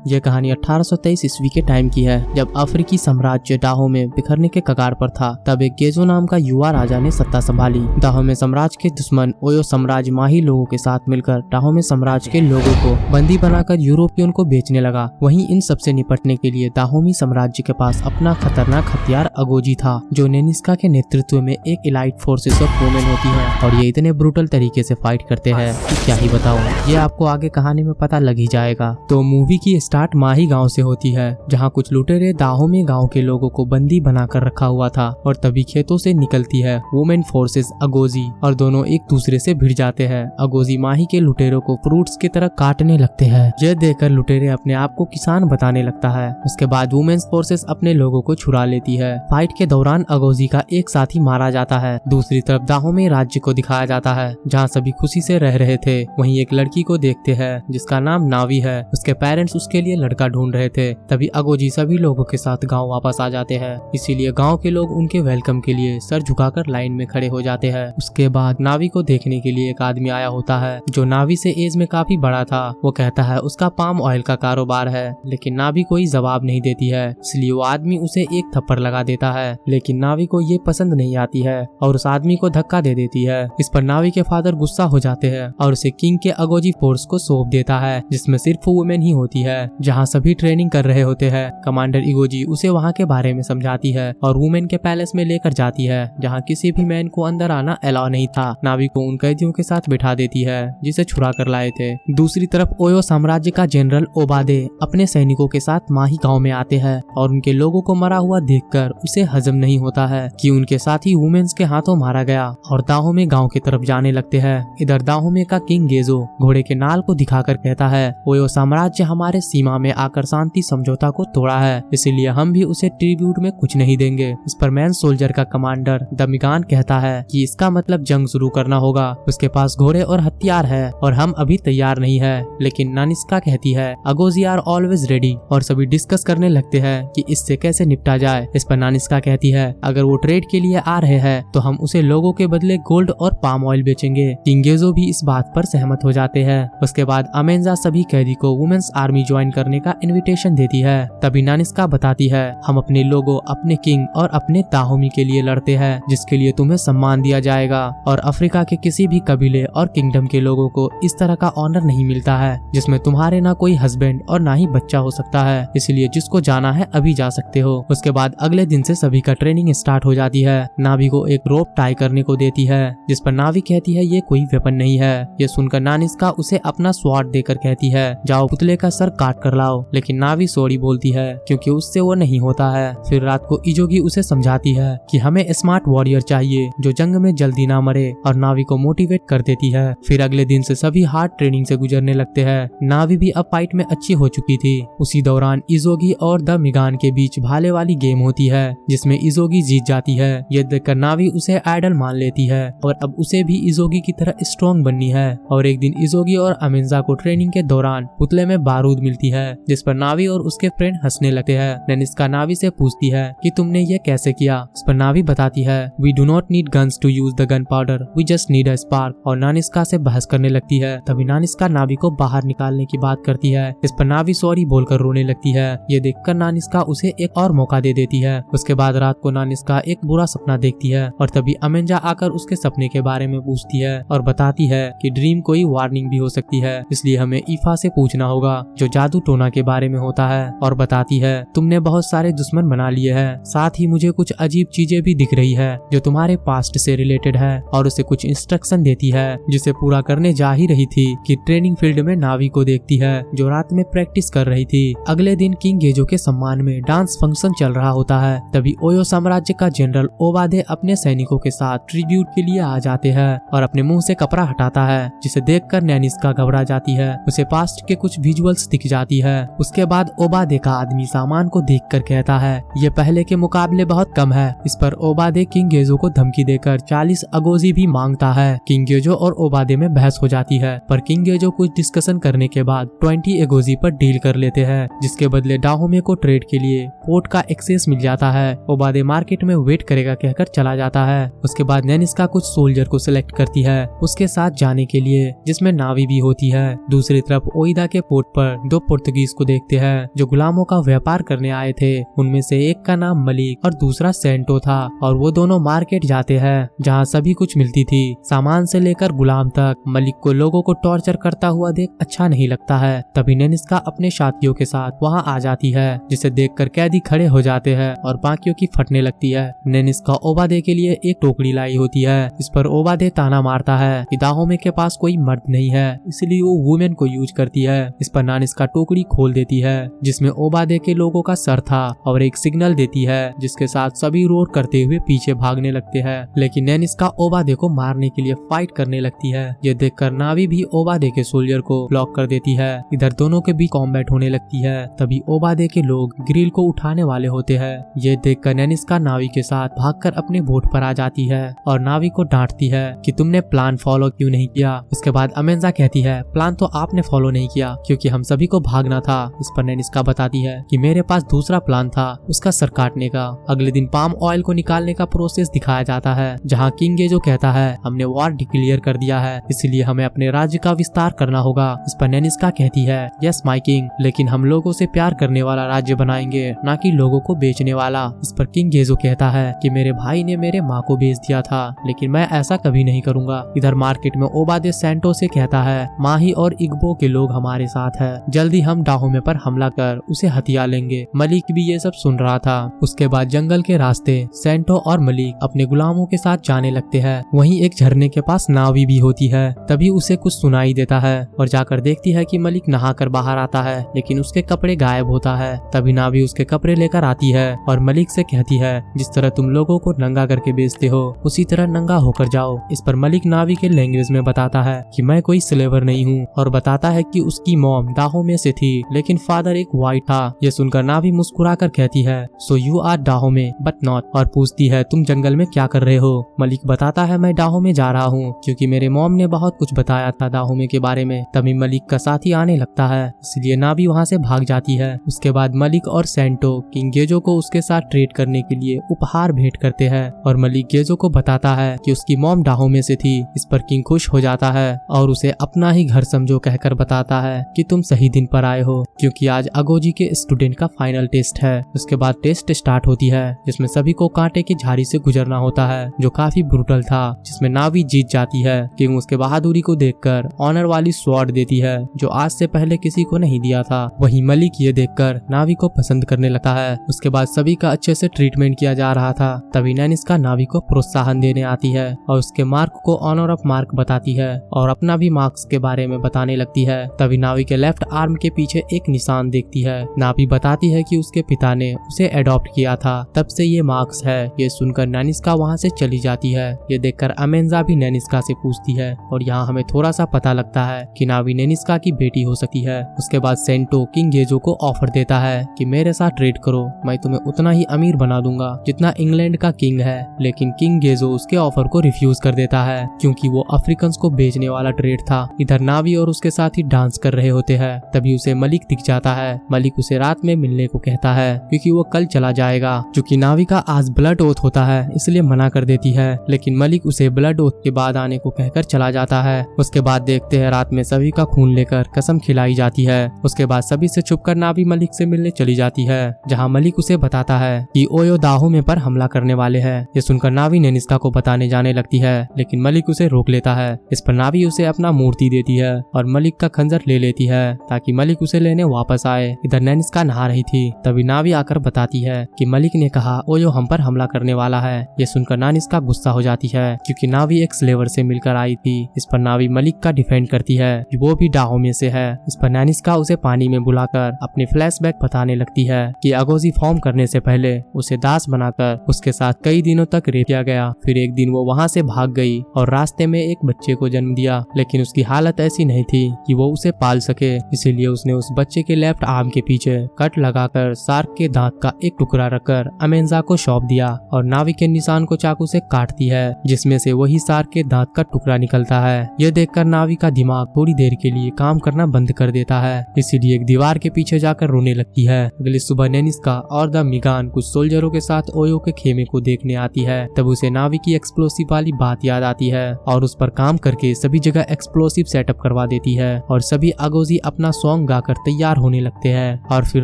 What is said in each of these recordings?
यह कहानी 1823 ईस्वी के टाइम की है, जब अफ्रीकी साम्राज्य डाहो में बिखरने के कगार पर था। तब एक गेजो नाम का युवा राजा ने सत्ता संभाली। डाहो में साम्राज्य के दुश्मन ओयो साम्राज्य माही लोगों के साथ मिलकर डाहो में साम्राज्य के लोगों को बंदी बनाकर यूरोपियन को बेचने लगा। वहीं इन सबसे निपटने के लिए दाहोमी साम्राज्य के पास अपना खतरनाक हथियार अगोजी था, जो नेनिस्का के नेतृत्व में एक इलाइट फोर्सेस ऑफ वुमेन होती है, और ये इतने ब्रूटल तरीके से फाइट करते हैं कि क्या ही बताऊं। ये आपको आगे कहानी में पता लग ही जाएगा। तो मूवी की स्टार्ट माही गांव से होती है, जहां कुछ लुटेरे दाहोमी गांव के लोगों को बंदी बनाकर रखा हुआ था, और तभी खेतों से निकलती है वुमेन फोर्सेस अगोजी, और दोनों एक दूसरे से भिड़ जाते हैं। अगोजी माही के लुटेरों को फ्रूट्स की तरह काटने लगते हैं। यह देखकर लुटेरे अपने आप को किसान बताने लगता है। उसके बाद वुमेन्स फोर्सेस अपने लोगों को छुड़ा लेती है। फाइट के दौरान अगोजी का एक साथी मारा जाता है। दूसरी तरफ दाहोमी राज्य को दिखाया जाता है, जहाँ सभी खुशी से रह रहे थे। वहीं एक लड़की को देखते हैं जिसका नाम नावी है। उसके पेरेंट्स उसके लिए लड़का ढूंढ रहे थे। तभी अगोजी सभी लोगों के साथ गांव वापस आ जाते हैं। इसीलिए गांव के लोग उनके वेलकम के लिए सर झुकाकर लाइन में खड़े हो जाते हैं। उसके बाद नावी को देखने के लिए एक आदमी आया होता है, जो नावी से एज में काफी बड़ा था। वो कहता है उसका पाम ऑयल का कारोबार है, लेकिन नावी कोई जवाब नहीं देती है। इसलिए वो आदमी उसे एक थप्पड़ लगा देता है, लेकिन नावी को ये पसंद नहीं आती है और उस आदमी को धक्का दे देती है। इस पर नावी के फादर गुस्सा हो जाते हैं और उसे किंग के अगोजी फोर्स को सौंप देता है, जिसमें सिर्फ वुमेन ही होती है। जहाँ सभी ट्रेनिंग कर रहे होते हैं, कमांडर इगोजी उसे वहाँ के बारे में समझाती है और वुमेन के पैलेस में लेकर जाती है, जहाँ किसी भी मैन को अंदर आना अलाउ नहीं था। नावी को उन कैदियों के साथ बिठा देती है जिसे छुड़ा कर लाए थे। दूसरी तरफ ओयो साम्राज्य का जनरल ओबादे अपने सैनिकों के साथ माही गाँव में आते हैं, और उनके लोगों को मरा हुआ देखकर उसे हजम नहीं होता है कि उनके साथी वुमेन्स के हाथों मारा गया, और दाहो में गाँव की तरफ जाने लगते हैं। इधर दाहो में का किंग गेजो घोड़े के नाल को दिखाकर कहता है, ओयो साम्राज्य हमारे सीमा में आकर शांति समझौता को तोड़ा है, इसीलिए हम भी उसे ट्रिब्यूट में कुछ नहीं देंगे। इस पर मैन सोल्जर का कमांडर दमिगान कहता है कि इसका मतलब जंग शुरू करना होगा। उसके पास घोड़े और हथियार है और हम अभी तैयार नहीं है। लेकिन नानिस्का कहती है अगोजी आर ऑलवेज रेडी, और सभी डिस्कस करने लगते हैं कि इससे कैसे निपटा जाए। इस पर नानिस्का कहती है अगर वो ट्रेड के लिए आ रहे हैं तो हम उसे लोगों के बदले गोल्ड और पाम ऑयल बेचेंगे। किंग गेजो भी इस बात पर सहमत हो जाते हैं। उसके बाद अमेंजा सभी कैदी को वुमेन्स आर्मी ज्वाइन करने का इनविटेशन देती है। तभी नानिस्का बताती है हम अपने लोगों, अपने किंग और अपने दाहोमी के लिए लड़ते हैं, जिसके लिए तुम्हें सम्मान दिया जाएगा, और अफ्रीका के किसी भी कबीले और किंगडम के लोगों को इस तरह का ऑनर नहीं मिलता है, जिसमें तुम्हारे ना कोई हस्बैंड और ना ही बच्चा हो सकता है। इसलिए जिसको जाना है अभी जा सकते हो। उसके बाद अगले दिन से सभी का ट्रेनिंग स्टार्ट हो जाती है। नावी को एक रोप टाई करने को देती है, जिस पर नावी कहती है ये कोई वेपन नहीं है। ये सुनकर नानिस्का उसे अपना स्वॉर्ड देकर कहती है जाओ पुतले का सर काट कर लाओ, लेकिन नावी सॉरी बोलती है क्योंकि उससे वो नहीं होता है। फिर रात को इजोगी उसे समझाती है कि हमें स्मार्ट वॉरियर चाहिए जो जंग में जल्दी ना मरे, और नावी को मोटिवेट कर देती है। फिर अगले दिन से सभी हार्ड ट्रेनिंग से गुजरने लगते हैं। नावी भी अब फाइट में अच्छी हो चुकी थी। उसी दौरान इजोगी और द मिगान के बीच भाले वाली गेम होती है, जिसमें इजोगी जीत जाती है। ये देखकर नावी उसे आइडल मान लेती है और अब उसे भी इजोगी की तरह स्ट्रॉन्ग बननी है। और एक दिन इजोगी और अमेंजा को ट्रेनिंग के दौरान पुतले में बारूद मिलती है, जिस पर नावी और उसके फ्रेंड हंसने लगते हैं। नानिस्का नावी से पूछती है कि तुमने ये कैसे किया। इस पर नावी बताती है we do not need guns to use the gunpowder, we just need a spark, और नानिस्का से बहस करने लगती है। तभी नानिस्का नावी को बाहर निकालने की बात करती है। इस पर नावी सॉरी बोलकर रोने लगती है। ये देखकर नानिस्का उसे एक और मौका दे देती है। उसके बाद रात को नानिस्का एक बुरा सपना देखती है, और तभी अमेंजा आकर उसके सपने के बारे में पूछती है और बताती है कि ड्रीम कोई वार्निंग भी हो सकती है, इसलिए हमें ईफा से पूछना होगा जो जादू टोना के बारे में होता है। और बताती है तुमने बहुत सारे दुश्मन बना लिए हैं, साथ ही मुझे कुछ अजीब चीजें भी दिख रही है जो तुम्हारे पास्ट से रिलेटेड है, और उसे कुछ इंस्ट्रक्शन देती है जिसे पूरा करने जा ही रही थी कि ट्रेनिंग फील्ड में नावी को देखती है जो रात में प्रैक्टिस कर रही थी। अगले दिन किंग गेजो के सम्मान में डांस फंक्शन चल रहा होता है। तभी ओयो साम्राज्य का जनरल ओबादे अपने सैनिकों के साथ ट्रिब्यूट के लिए आ जाते हैं और अपने मुंह से कपड़ा हटाता है, जिसे देखकर नानिस्का घबरा जाती है। उसे पास्ट के कुछ विजुअल्स दिख जाती है। उसके बाद ओबादे का आदमी सामान को देखकर कहता है ये पहले के मुकाबले बहुत कम है। इस पर ओबादे किंग गेजो को धमकी देकर 40 अगोजी भी मांगता है। किंग गेजो और ओबादे में बहस हो जाती है, पर किंग गेजो कुछ डिस्कशन करने के बाद 20 एगोजी पर डील कर लेते हैं, जिसके बदले डाहोमे को ट्रेड के लिए पोर्ट का एक्सेस मिल जाता है। ओबादे मार्केट में वेट करेगा कहकर चला जाता है। उसके बाद नानिस्का कुछ सोल्जर को सिलेक्ट करती है उसके साथ जाने के लिए, जिसमें नावी भी होती है। दूसरी तरफ ओइदा के पोर्ट पर 2 पोर्तुगीज को देखते हैं जो गुलामों का व्यापार करने आए थे। उनमें से एक का नाम मलिक और दूसरा सेंटो था और वो दोनों मार्केट जाते हैं जहाँ सभी कुछ मिलती थी, सामान से लेकर गुलाम तक। मलिक को लोगों को टॉर्चर करता हुआ देख अच्छा नहीं लगता है। तभी नेनिस्का अपने साथियों के साथ वहाँ आ जाती है, जिसे देखकर कैदी खड़े हो जाते हैं और बाकियों की फटने लगती है। नेनिस्का ओबादे के लिए एक टोकरी लाई होती है। इस पर ओबादे ताना मारता है कि दाहोमे के पास कोई मर्द नहीं है, इसलिए वो वुमेन को यूज करती है। इस पर नानिस्का टोकरी खोल देती है जिसमें ओबादे के लोगों का सर था और एक सिग्नल देती है, जिसके साथ सभी रोर करते हुए पीछे भागने लगते हैं। लेकिन नेनिस्का ओबादे को मारने के लिए फाइट करने लगती है। ये देखकर नावी भी ओबादे के सोल्जर को ब्लॉक कर देती है। इधर दोनों के बीच कॉम्बैट होने लगती है। तभी ओबादे के लोग ग्रिल को उठाने वाले होते हैं। ये देखकर नेनिस्का नावी के साथ भागकर अपने बोट पर आ जाती है और नावी को डांटती है कि तुमने प्लान फॉलो क्यों नहीं किया। उसके बाद अमेंजा कहती है प्लान तो आपने फॉलो नहीं किया क्योंकि हम सभी को भागना था। इस पर नेनिस्का बताती है कि मेरे पास दूसरा प्लान था, उसका सर काटने का। अगले दिन पाम ऑयल को निकालने का प्रोसेस दिखाया जाता है, जहाँ किंग गेजो कहता है हमने वॉर डिक्लेयर कर दिया है, इसलिए हमें अपने राज्य का विस्तार करना होगा। इस पर नेनिस्का कहती है यस माय किंग, लेकिन हम लोगों से प्यार करने वाला राज्य बनाएंगे, ना कि लोगों को बेचने वाला। इस पर किंग गेजो कहता है कि मेरे भाई ने मेरे माँ को बेच दिया था, लेकिन मैं ऐसा कभी नहीं करूंगा। इधर मार्केट में ओबादे सेंटो से कहता है माही और इग्बो के लोग हमारे साथ है, जल्दी हम डाहोमे पर हमला कर उसे हथिया लेंगे। मलिक भी ये सब सुन रहा था। उसके बाद जंगल के रास्ते सेंटो और मलिक अपने गुलामों के साथ जाने लगते हैं। वहीं एक झरने के पास नावी भी होती है। तभी उसे कुछ सुनाई देता है और जाकर देखती है कि मलिक नहाकर बाहर आता है, लेकिन उसके कपड़े गायब होता है। तभी नावी उसके कपड़े लेकर आती है और मलिक से कहती है जिस तरह तुम लोगों को नंगा करके बेचते हो उसी तरह नंगा होकर जाओ। इस पर मलिक नावी के लैंग्वेज में बताता है कि मैं कोई स्लेवर नहीं हूँ और बताता है कि उसकी मॉम डाहोमे से थी, लेकिन फादर एक वाइट था। ये सुनकर नावी मुस्कुराकर कहती है so you are Dahomey but not, और पूछती है तुम जंगल में क्या कर रहे हो। मलिक बताता है मैं डाहोमे जा रहा हूँ क्योंकि मेरे मॉम ने बहुत कुछ बताया था डाहोमे के बारे में। तभी मलिक का साथी आने लगता है, इसलिए नावी वहाँ से भाग जाती है। उसके बाद मलिक और सेंटो किंग गेजो को उसके साथ ट्रेड करने के लिए उपहार भेंट करते हैं और मलिक गेजो को बताता है कि उसकी मॉम डाहोमे से थी। इस पर किंग खुश हो जाता है और उसे अपना ही घर समझो कहकर बताता है कि तुम सही दिन पर आए हो क्योंकि आज अगोजी के स्टूडेंट का फाइनल टेस्ट है। उसके बाद टेस्ट स्टार्ट होती है जिसमें सभी को कांटे की झाड़ी से गुजरना होता है, जो काफी ब्रूटल था, जिसमें नावी जीत जाती है। किंग उसके बहादुरी को देखकर ऑनर वाली स्वॉर्ड देती है जो आज से पहले किसी को नहीं दिया था। वहीं मलिक ये देखकर नावी को पसंद करने लगता है। उसके बाद सभी का अच्छे से ट्रीटमेंट किया जा रहा था। तभी नेनिस्का नावी को प्रोत्साहन देने आती है और उसके मार्क को ऑनर ऑफ मार्क बताती है और अपना भी मार्क्स के बारे में बताने लगती है। तभी नावी के लेफ्ट आर्म के पीछे एक निशान देखती है। नावी बताती है कि उसके पिता ने उसे एडॉप्ट किया था, तब से ये मार्क्स है। ये सुनकर नेनिस्का वहाँ से चली जाती है। ये देखकर अमेंजा भी नेनिस्का से पूछती है और यहाँ हमें थोड़ा सा पता लगता है कि नावी नेनिस्का की बेटी हो सकती है। उसके बाद सेंटो किंग गेजो को ऑफर देता है कि मेरे साथ ट्रेड करो, मैं तुम्हें उतना ही अमीर बना दूंगा जितना इंग्लैंड का किंग है। लेकिन किंग गेजो उसके ऑफर को रिफ्यूज कर देता है क्योंकि वो अफ्रीकन्स को बेचने वाला ट्रेड था। इधर नावी और उसके साथ ही डांस कर रहे होते हैं। तभी उसे मलिक दिख जाता है। मलिक उसे रात में मिलने को कहता है क्योंकि वो कल चला जाएगा। चूंकि नावी का आज ब्लड ओथ होता है इसलिए मना कर देती है, लेकिन मलिक उसे ब्लड ओथ के बाद आने को कहकर चला जाता है। उसके बाद देखते हैं रात में सभी का खून लेकर कसम खिलाई जाती है। उसके बाद सभी से छुपकर नावी मलिक से मिलने चली जाती है, जहाँ मलिक उसे बताता है कि ओयो दाहोमे पर हमला करने वाले हैं। ये सुनकर नावी नेनिस्का को बताने जाने लगती है, लेकिन मलिक उसे रोक लेता है। इस पर नावी उसे अपना मूर्ति देती है और मलिक का खंजर ले लेती है ताकि मलिक उसे लेने वापस आए। इधर नेनिस्का नहा रही थी, तभी नावी आकर बताती है कि मलिक ने कहा ओयो हम पर हमला करने वाला है। ये सुनकर नेनिस्का गुस्सा हो जाती है क्योंकि नावी एक स्लेवर से मिलकर आई थी। इस पर नावी मलिक का डिफेंड करती है कि वो भी डाहोमे से है। इस पर नेनिस्का उसे पानी में बुलाकर अपने फ्लैशबैक बताने लगती है कि अगोजी फॉर्म करने से पहले उसे दास बनाकर उसके साथ कई दिनों तक रेप किया गया। फिर एक दिन वो वहाँ से भाग गई और रास्ते में एक बच्चे को जन्म दिया, लेकिन उसकी हालत ऐसी नहीं थी कि वो उसे पाल सके, इसीलिए उसने उस बच्चे के लेफ्ट आर्म के पीछे कट लगाकर शार्क के दांत का एक टुकड़ा रखकर अमेंजा को सौंप दिया और नावी के निशान को चाकू से काटती है, जिसमें से वही शार्क के दांत का टुकड़ा निकलता है। यह देखकर नावी का दिमाग थोड़ी देर के लिए काम करना बंद कर देता है, इसीलिए एक दीवार के पीछे जाकर रोने लगती है। अगली सुबह नेनिस्का और द मिगान कुछ सोल्जरों के साथ ओयो के खेमे को देखने आती है। तब उसे नावी की एक्सप्लोसिव वाली बात याद आती है और उस पर काम करके सभी जगह एक्सप्लोसिव सेटअप करवा देती है और सभी अगोजी अपना सॉन्ग सॉन्ग गाकर तैयार होने लगते हैं और फिर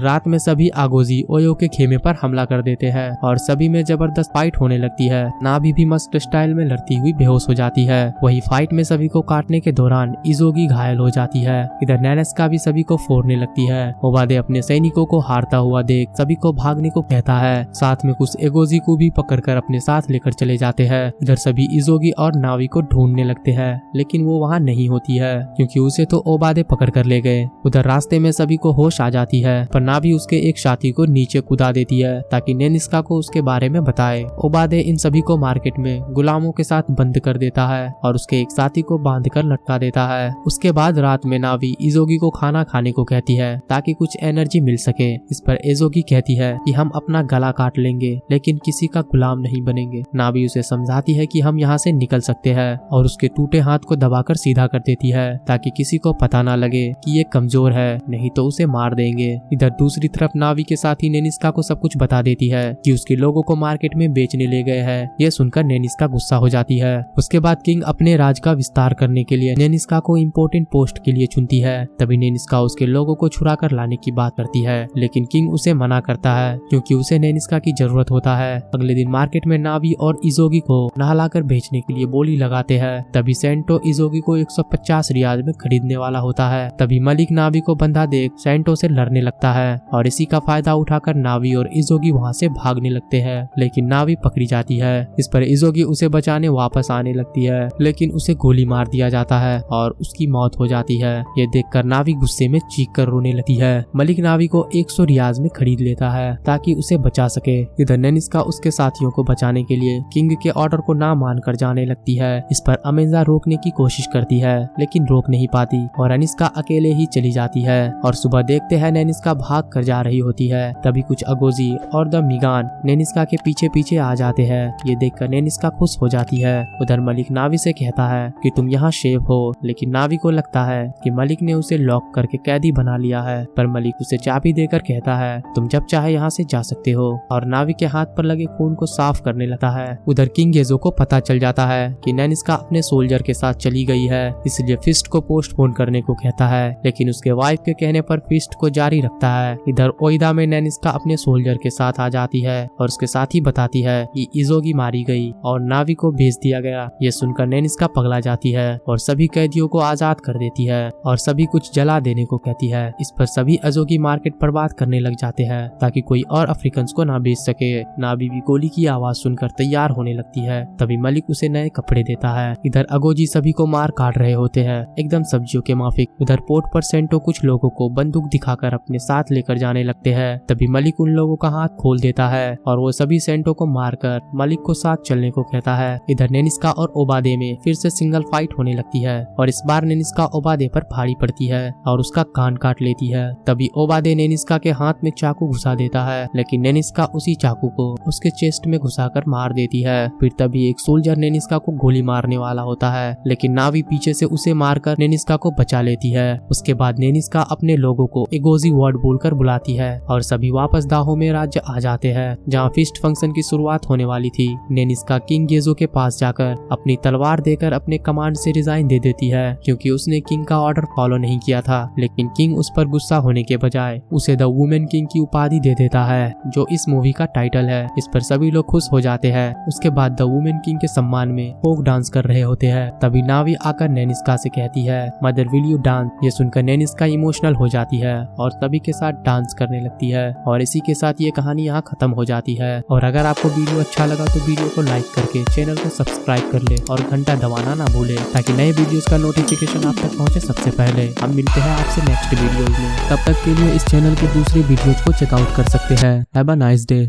रात में सभी आगोजी ओयो के खेमे पर हमला कर देते हैं और सभी में जबरदस्त फाइट होने लगती है। नावी भी मस्त स्टाइल में लड़ती हुई बेहोश हो जाती है। वही फाइट में सभी को काटने के दौरान इजोगी घायल हो जाती है। इधर नेनेस्का भी सभी को फोड़ने लगती है। ओबादे अपने सैनिकों को हारता हुआ देख सभी को भागने को कहता है। साथ में कुछ एगोजी को भी पकड़कर अपने साथ लेकर चले जाते हैं। इधर सभी इजोगी और नावी को ढूंढने लगते हैं, लेकिन वो वहाँ नहीं होती है क्योंकि उसे तो ओबादे पकड़ कर ले गए। उधर रास्ते में सभी को होश आ जाती है, पर नावी उसके एक साथी को नीचे कूदा देती है ताकि नेनिस्का को उसके बारे में बताए। ओबादे इन सभी को मार्केट में गुलामों के साथ बंद कर देता है और उसके एक साथी को बांध कर लटका देता है। उसके बाद रात में नावी इजोगी को खाना खाने को कहती है ताकि कुछ एनर्जी मिल सके। इस पर इजोगी कहती है कि हम अपना गला काट लेंगे लेकिन किसी का गुलाम नहीं बनेंगे। नावी उसे समझाती है कि हम यहाँ से निकल सकते हैं और उसके टूटे हाथ को दबाकर सीधा कर देती है ताकि किसी को पता ना लगे कि ये कमजोर है, नहीं तो उसे मार देंगे। इधर दूसरी तरफ नावी के साथी नेनिस्का को सब कुछ बता देती है कि उसके लोगों को मार्केट में बेचने ले गए हैं। यह सुनकर नेनिस्का गुस्सा हो जाती है। उसके बाद किंग अपने राज का विस्तार करने के लिए नेनिस्का को इम्पोर्टेंट पोस्ट के लिए चुनती है। तभी नेनिस्का उसके लोगों को छुड़ा कर लाने की बात करती है, लेकिन किंग उसे मना करता है क्योंकि उसे नेनिस्का की जरूरत होता है। अगले दिन मार्केट में नावी और इजोगी को नहलाकर बेचने के लिए बोली लगाते हैं। तभी सेंटो इजोगी को 150 रियाल में खरीदने वाला होता है। तभी मलिक नावी को बंधा देख सेंटो से लड़ने लगता है और इसी का फायदा उठाकर नावी और इजोगी वहाँ से भागने लगते हैं, लेकिन नावी पकड़ी जाती है। इस पर इजोगी उसे बचाने वापस आने लगती है, लेकिन उसे गोली मार दिया जाता है और उसकी मौत हो जाती है। ये देखकर नावी गुस्से में चीख कर रोने लगती है। मलिक नावी को 100 रियाज में खरीद लेता है ताकि उसे बचा सके। इधर नेनिस्का उसके साथियों को बचाने के लिए किंग के ऑर्डर को ना मानकर जाने लगती है। इस पर अमेजा रोकने की कोशिश करती है, लेकिन रोक नहीं पाती और अनिस्का अकेले ही चली जाती है। और सुबह देखते हैं नेनिस्का भाग कर जा रही होती है। तभी कुछ अगोजी और द मिगान नेनिस्का के पीछे पीछे आ जाते हैं। ये देखकर नेनिस्का खुश हो जाती है। उधर मलिक नावी से कहता है कि तुम यहाँ शेफ हो, लेकिन नावी को लगता है कि मलिक ने उसे लॉक करके कैदी बना लिया है। पर मलिक उसे चाबी देकर कहता है तुम जब चाहे यहाँ से जा सकते हो, और नावी के हाथ पर लगे खून को साफ करने लगता है। उधर किंग गेजो को पता चल जाता है कि नेनिस्का अपने सोल्जर के साथ चली गई है, इसलिए फिस्ट को पोस्टपोन करने को कहता है, लेकिन उसके वाइफ के कहने पर फिस्ट को जारी रखता है। इधर ओइदा में नेनिस्का अपने सोल्जर के साथ आ जाती है और उसके साथ ही बताती है कि इजोगी मारी गई और नावी को भेज दिया गया। ये सुनकर नेनिस्का पगला जाती है और सभी कैदियों को आजाद कर देती है और सभी कुछ जला देने को कहती है। इस पर सभी अजोगी मार्केट बर्बाद करने लग जाते हैं ताकि कोई और अफ्रीकन को ना बेच सके। नावी भी गोली की आवाज सुनकर तैयार होने लगती है। तभी मलिक उसे नए कपड़े देता है। इधर अगोजी सभी को मार काट रहे होते हैं, एकदम सब्जियों के माफिक। उधर पोर्ट पर सेंटो कुछ लोगों को बंदूक दिखाकर अपने साथ लेकर जाने लगते हैं। तभी मलिक उन लोगों का हाथ खोल देता है और वो सभी सेंटो को मारकर मलिक को साथ चलने को कहता है। इधर नेनिस्का और ओबादे में फिर से सिंगल फाइट होने लगती है और इस बार नेनिस्का ओबादे पर भारी पड़ती है और उसका कान काट लेती है। तभी ओबादे नेनिस्का के हाथ में चाकू घुसा देता है, लेकिन नेनिस्का उसी चाकू को उसके चेस्ट में घुसाकर मार देती है। फिर तभी एक सोल्जर नेनिस्का को गोली मारने वाला होता है, लेकिन नावी पीछे से उसे मारकर नेनिस्का को बचा लेती है। उसके बाद नेनिस्का अपने लोगों को एगोजी वर्ड बोलकर बुलाती है और सभी वापस दाहो में राज्य आ जाते हैं, जहाँ फिस्ट फंक्शन की शुरुआत होने वाली थी। नेनिस्का किंग गेजो के पास जाकर अपनी तलवार देकर अपने कमांड से रिजाइन दे देती है क्योंकि उसने किंग का ऑर्डर फॉलो नहीं किया था, लेकिन किंग उस पर गुस्सा होने के बजाय उसे द वुमेन किंग की उपाधि दे देता है, जो इस मूवी का टाइटल है। इस पर सभी लोग खुश हो जाते हैं। उसके बाद द वुमेन किंग के सम्मान में फोक डांस कर रहे होते हैं। तभी नावी आकर नेनिस्का से कहती है मदर विल यू डांस। ये सुनकर नेनिस्का इमोशनल हो जाती है और सभी के साथ डांस करने लगती है और इसी के साथ ये कहानी यहाँ खत्म हो जाती है। और अगर आपको वीडियो अच्छा लगा तो वीडियो को लाइक करके चैनल को सब्सक्राइब कर ले और घंटा दबाना ना भूले ताकि नए वीडियोस का नोटिफिकेशन आप तक पहुंचे सबसे पहले। हम मिलते हैं आपसे नेक्स्ट वीडियो में, तब तक के लिए इस चैनल के दूसरे वीडियोज को चेकआउट कर सकते हैं। Have a nice day.